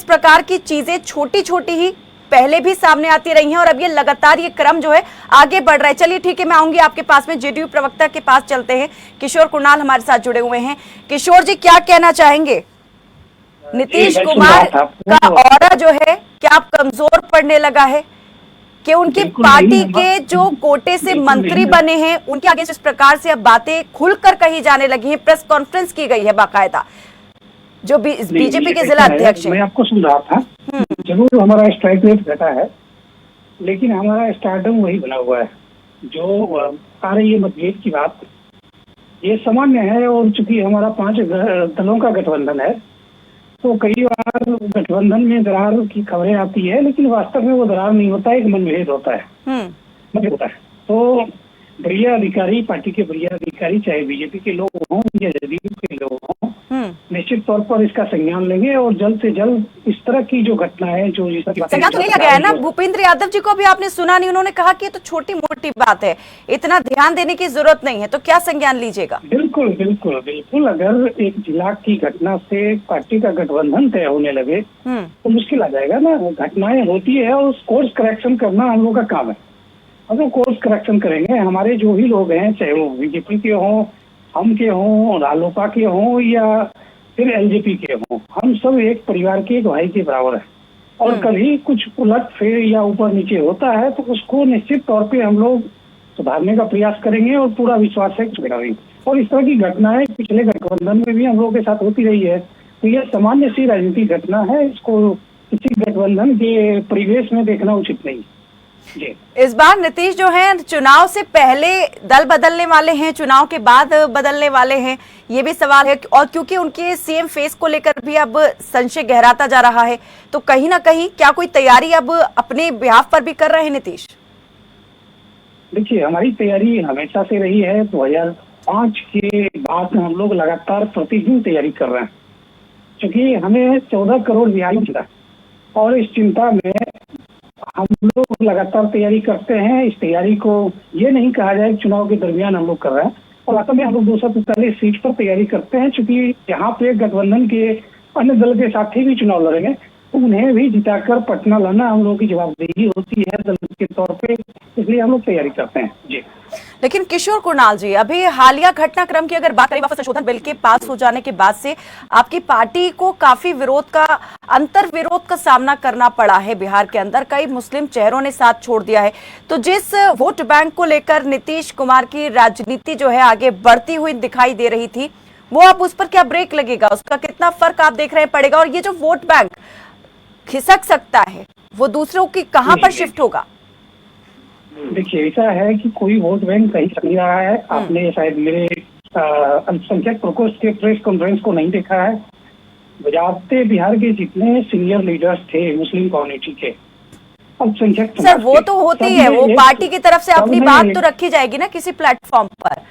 प्रकार की चीजें छोटी छोटी ही पहले भी सामने आती रही हैं और अब ये लगातार ये क्रम जो है आगे बढ़ रहा है। चलिए ठीक है, मैं आऊंगी आपके पास में, जेडीयू प्रवक्ता के पास चलते हैं। किशोर कुणाल हमारे साथ जुड़े हुए हैं। किशोर जी, क्या कहना चाहेंगे? नीतीश कुमार का ऑरा जो है क्या आप कमजोर पड़ने लगा है कि उनकी पार्टी के जो कोटे से मंत्री बने हैं उनके आगे जिस प्रकार से अब बातें खुलकर कही जाने लगी हैं, प्रेस कॉन्फ्रेंस की गई है बाकायदा, जो बीजेपी के जिला अध्यक्ष हैं। मैं आपको सुन रहा था, जरूर हमारा स्ट्राइक रेट घटा है, लेकिन हमारा स्टारडम वही बना हुआ है। जो आ रही है मतभेद की बात, ये सामान्य है। और चूंकि हमारा 5 दलों का गठबंधन है, तो कई बार गठबंधन में दरार की खबरें आती है, लेकिन वास्तव में वो दरार नहीं होता है, एक मनभेद होता है, मतभेद होता है। तो वरीय अधिकारी, पार्टी के वरीय अधिकारी, चाहे बीजेपी के लोग हों या जेडीयू के लोग हों, निश्चित तौर पर इसका संज्ञान लेंगे और जल्द से जल्द इस तरह की जो घटना है, जो संज्ञान तो लिया गया है ना। भूपेंद्र यादव जी को भी आपने सुना नहीं, उन्होंने कहा कि ये तो छोटी मोटी बात है, इतना ध्यान देने की जरूरत नहीं है, तो क्या संज्ञान लीजिएगा? बिल्कुल बिल्कुल बिल्कुल। अगर एक जिला की घटना से पार्टी का गठबंधन तय होने लगे तो मुश्किल आ जाएगा ना। घटनाएं होती है और उस कोर्स करेक्शन करना हम लोग का काम है। अगर कोर्स करेक्शन करेंगे, हमारे जो भी लोग हैं, चाहे वो बीजेपी के हों, हम के हों, रालोपा के हों या फिर एलजेपी के हों, हम सब एक परिवार के, एक भाई के बराबर है। और कभी कुछ उलट फेर या ऊपर नीचे होता है तो उसको निश्चित तौर पे हम लोग सुधारने का प्रयास करेंगे और पूरा विश्वास है कि और इस तरह की घटनाएं पिछले गठबंधन में भी हम लोगों के साथ होती रही है। तो यह सामान्य सी राजनीतिक घटना है, इसको किसी गठबंधन के परिवेश में देखना उचित नहीं। इस बार नीतीश जो है चुनाव से पहले दल बदलने वाले हैं, चुनाव के बाद बदलने वाले हैं, ये भी सवाल है। और क्योंकि उनके सीएम फेस को लेकर भी अब संशय गहराता जा रहा है, तो कहीं ना कहीं क्या कोई तैयारी अब अपने बिहाफ पर भी कर रहे हैं नीतीश? देखिए, हमारी तैयारी हमेशा से रही है। 2005 के बाद हम लोग लगातार प्रतिदिन तैयारी कर रहे हैं, क्योंकि हमें 14 करोड़ बिहारी चिंता, और इस चिंता में हम लोग लगातार तैयारी करते हैं। इस तैयारी को ये नहीं कहा जाए चुनाव के दरमियान हम लोग कर रहे हैं, और वास्तव में हम लोग 245 सीट पर तैयारी करते हैं। चूंकि यहाँ पे गठबंधन के अन्य दल के साथी भी चुनाव लड़ेंगे, तो उन्हें भी जिताकर पटना लाना हम लोगों की जवाबदेही होती है दल के तौर पे, इसलिए हम लोग तैयारी करते हैं जी। लेकिन किशोर कुणाल जी, अभी हालिया घटनाक्रम की अगर बात करें, वापस संशोधन बिल के पास हो जाने के बाद से आपकी पार्टी को काफी अंतर विरोध का सामना करना पड़ा है बिहार के अंदर। कई मुस्लिम चेहरों ने साथ छोड़ दिया है। तो जिस वोट बैंक को लेकर नीतीश कुमार की राजनीति जो है आगे बढ़ती हुई दिखाई दे रही थी, वो अब उस पर क्या ब्रेक लगेगा? उसका कितना फर्क आप देख रहे हैं पड़ेगा? और ये जो वोट बैंक खिसक सकता है, वो दूसरों की कहां पर शिफ्ट होगा? देखिए, ऐसा है कि कोई वोट बैंक कहीं चल रहा है। आपने शायद मेरे अल्पसंख्यक प्रकोष्ठ के प्रेस कॉन्फ्रेंस को नहीं देखा है। बजाते बिहार के जितने सीनियर लीडर्स थे मुस्लिम कम्युनिटी के, अल्पसंख्यक सर, वो तो होती है, वो पार्टी की तरफ से अपनी बात तो रखी जाएगी ना किसी प्लेटफॉर्म पर,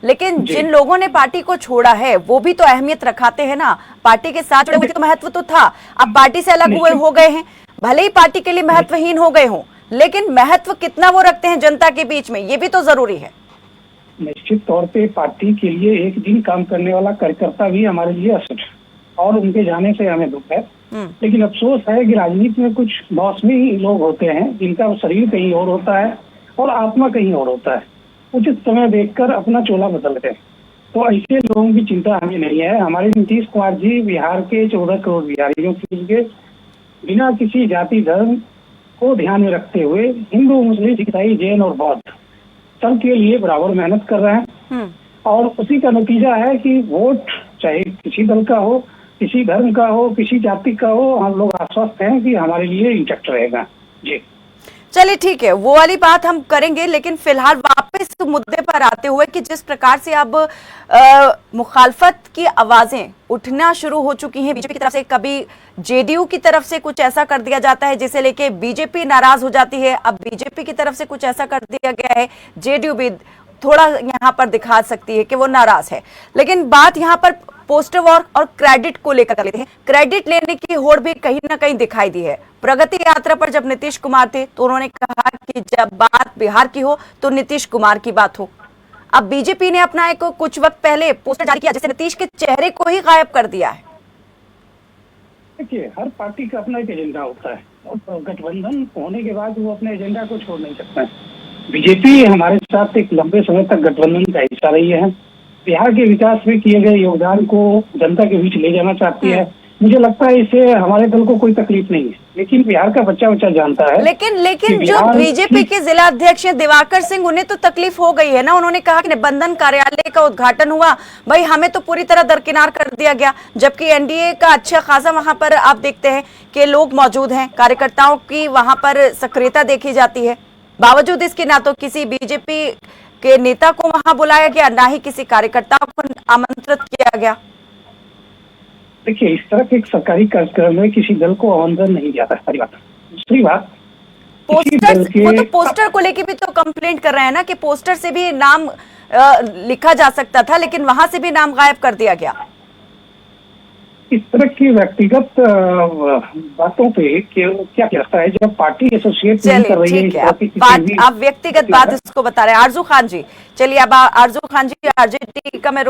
लेकिन जिन लोगों ने पार्टी को छोड़ा है वो भी तो अहमियत रखाते हैं ना। पार्टी के साथ जुड़े हुए तो महत्व तो था, अब पार्टी से अलग हुए हो गए हैं, भले ही पार्टी के लिए महत्वहीन हो गए हों, लेकिन महत्व कितना वो रखते हैं जनता के बीच में, ये भी तो जरूरी है। निश्चित तौर पे पार्टी के लिए एक दिन काम करने वाला कार्यकर्ता भी हमारे लिए असुर है, और उनके जाने से हमें दुख है। लेकिन अफसोस है कि राजनीति में कुछ मौसमी लोग होते हैं जिनका शरीर कहीं और होता है और आत्मा कहीं और होता है, उचित समय देखकर अपना चोला बदलते हैं। तो ऐसे लोगों की चिंता हमें नहीं है। हमारे नीतीश कुमार जी बिहार के 14 करोड़ बिहारियों के लिए बिना किसी जाति धर्म को ध्यान में रखते हुए हिंदू, मुस्लिम, ईसाई, जैन और बौद्ध सबके लिए बराबर मेहनत कर रहे हैं। और उसी का नतीजा है कि वोट चाहे किसी दल का हो, किसी धर्म का हो, किसी जाति का हो, हम लोग आश्वस्त हैं कि हमारे लिए इंटैक्ट रहेगा जी। चलिए ठीक है, वो वाली बात हम करेंगे, लेकिन फिलहाल वापस मुद्दे पर आते हुए कि जिस प्रकार से अब मुखालफत की आवाजें उठना शुरू हो चुकी हैं बीजेपी की तरफ से, कभी जेडीयू की तरफ से कुछ ऐसा कर दिया जाता है जिसे लेके बीजेपी नाराज हो जाती है, अब बीजेपी की तरफ से कुछ ऐसा कर दिया गया है, जेडीयू भी थोड़ा यहाँ पर दिखा सकती है कि वो नाराज है। लेकिन बात यहाँ पर पोस्टर वॉर और क्रेडिट को लेकर कर लेते हैं। क्रेडिट लेने की होड़ भी कहीं ना कहीं दिखाई दी है। प्रगति यात्रा पर जब नीतीश कुमार थे तो उन्होंने कहा कि जब बात बिहार की हो तो नीतीश कुमार की बात हो। अब बीजेपी ने अपना एक कुछ वक्त पहले पोस्टर जारी किया जिससे नीतीश के चेहरे को ही गायब कर दिया है। देखिए, हर पार्टी का अपना एक एजेंडा होता है और गठबंधन होने के बाद वो अपने एजेंडा को छोड़ नहीं सकता है। बीजेपी हमारे साथ एक लंबे समय तक गठबंधन का हिस्सा रही है। बिहार के विकास में किए गए योगदान को जनता के बीच ले जाना चाहती है। मुझे लगता है इससे हमारे दल को कोई तकलीफ नहीं है, लेकिन बिहार का बच्चा बच्चा जानता है। लेकिन जो बीजेपी के जिला अध्यक्ष हैं दिवाकर सिंह, उन्हें तो तकलीफ हो गई है ना। उन्होंने कहा कि निबंधन कार्यालय का उद्घाटन हुआ, भाई हमें तो पूरी तरह दरकिनार कर दिया गया, जबकि एनडीए का अच्छा खासा वहां पर आप देखते हैं कि लोग मौजूद हैं, कार्यकर्ताओं की वहां पर सक्रियता देखी जाती है। बावजूद इसके ना तो किसी बीजेपी के नेता को वहां बुलाया गया, ना ही किसी कार्यकर्ता को आमंत्रित किया गया। देखिए, इस तरह के एक सरकारी कार्यक्रम में किसी दल को आमंत्रण नहीं जाता है, पहली बात। दूसरी बात, पोस्टर, वो तो पोस्टर को लेके भी तो कंप्लेंट कर रहे हैं ना कि पोस्टर से भी नाम लिखा जा सकता था, लेकिन वहां से भी नाम गायब कर दिया गया। इस तरह की व्यक्तिगत बातों पे क्या कहता है, जब पार्टी एसोसिएट नहीं कर रही है इस तरह की आप व्यक्तिगत बात इसको बता रहे हैं। आरजू खान जी, चलिए अब आरजू खान जी, आरजेडी का मैं